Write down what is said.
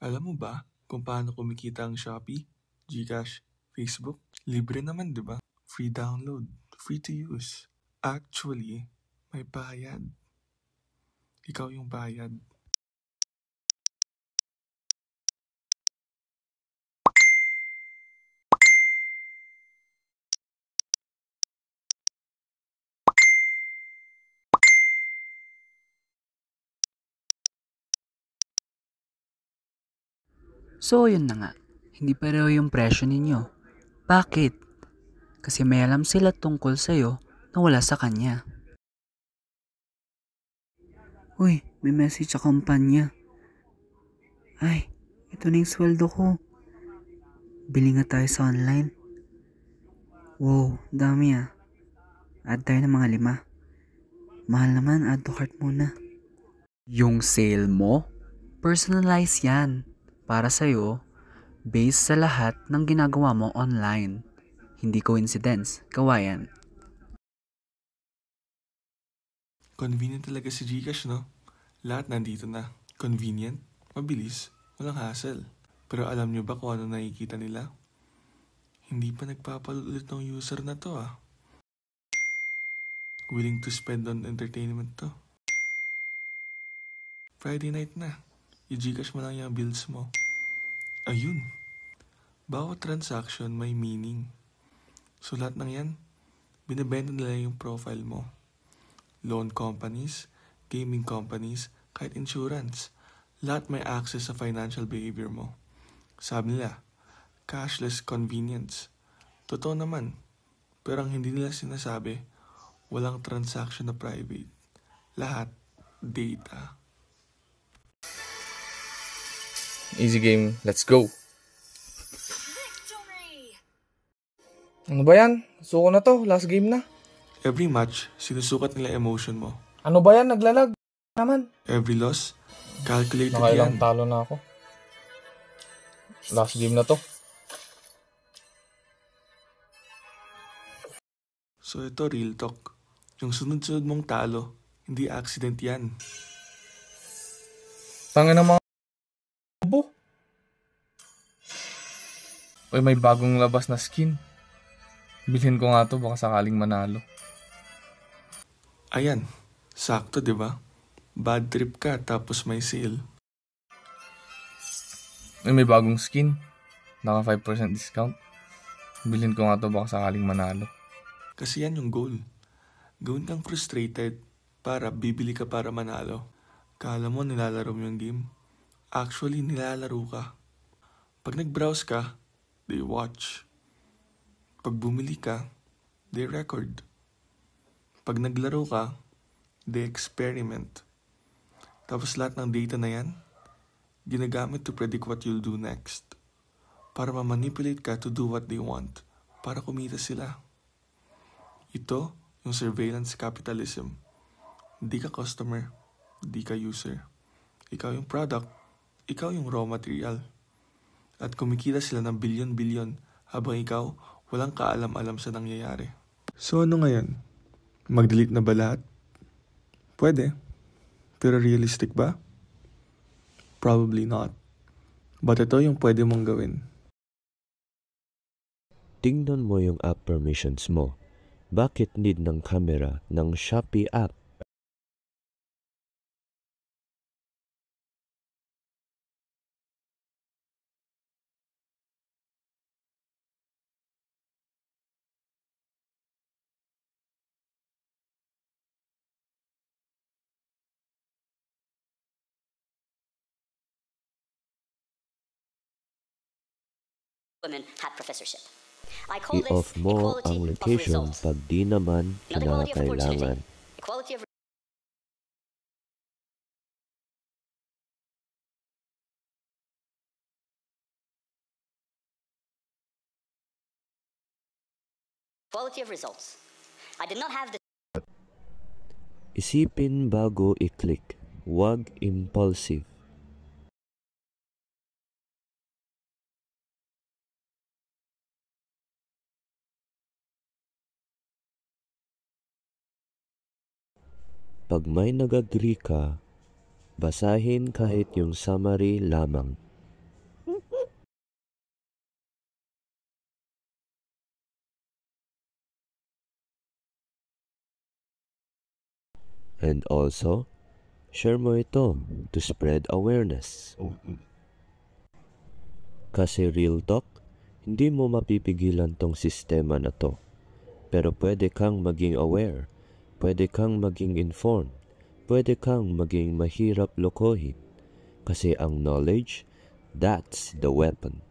Alam mo ba kung paano kumikita ang Shopee, GCash, Facebook? Libre naman, di ba? Free download, free to use. Actually, may bayad. Ikaw yung bayad. So, yun na nga. Hindi pareho yung presyo ninyo. Bakit? Kasi may alam sila tungkol sa'yo na wala sa kanya. Uy, may message sa kumpanya. Ay, ito na yung sweldo ko. Bili nga tayo sa online. Wow, dami ah. Add tayo ng mga 5. Mahal naman, add to cart muna. Yung sale mo, personalize yan. Para sa'yo, based sa lahat ng ginagawa mo online. Hindi coincidence, kawayan. Convenient talaga si GCash, no? Lahat nandito na. Convenient, mabilis, walang hassle. Pero alam nyo ba kung ano nakikita nila? Hindi pa nagpapalulit ng user na to ah. Willing to spend on entertainment to. Friday night na. I-GCash mo lang yung bills mo. Ayun. Bawat transaction may meaning. So lahat ng yan, binibenta nila yung profile mo. Loan companies, gaming companies, kahit insurance. Lahat may access sa financial behavior mo. Sabi nila, cashless convenience. Totoo naman. Pero ang hindi nila sinasabi, walang transaction na private. Lahat, data. Easy game, let's go. Ano ba yan? Suko na to, last game na. Every match, sinusukat nila emotion mo. Ano ba yan? Naglalag naman. Every loss, calculated Nakailang yan. talo na ako. Last game na to. So ito real talk. Yung sunod-sunod mong talo, hindi accident yan. Tangin ng mga bobo. Uy, may bagong labas na skin. Bilhin ko nga to, baka sakaling manalo. Ayan, sakto 'di ba? Bad trip ka tapos may sale. Uy, may bagong skin. Naka 5% discount. Bilhin ko nga to, baka sakaling manalo. Kasi yan yung goal. Gawin kang frustrated para bibili ka para manalo. Kala mo nilalaro mo yung game. Actually, nilalaro ka. Pag nag-browse ka, they watch. Pag bumili ka, they record. Pag naglaro ka, they experiment. Tapos lahat ng data na yan, ginagamit to predict what you'll do next. Para ma-manipulate ka to do what they want. Para kumita sila. Ito, yung surveillance capitalism. Hindi ka customer, hindi ka user. Ikaw yung product, ikaw yung raw material. At kumikita sila ng bilyon-bilyon habang ikaw walang kaalam-alam sa nangyayari. So ano ngayon? Mag-delete na ba lahat? Pwede. Pero realistic ba? Probably not. But ito yung pwede mong gawin. Tingnan mo yung app permissions mo. Bakit need ng camera ng Shopee app? Women had professorship. I call I-off this mo equality ang of location results. pag di naman Not equality of opportunity. kinakailangan. Equality of results. I did not have the Isipin bago i-click. Huwag impulsive. Pag may nag-agree ka, basahin kahit yung summary lamang. And also, share mo ito to spread awareness. Kasi real talk, hindi mo mapipigilan tong sistema na to. Pero pwede kang maging aware, pwede kang maging informed, pwede kang maging mahirap lokohin. Kasi ang knowledge, that's the weapon.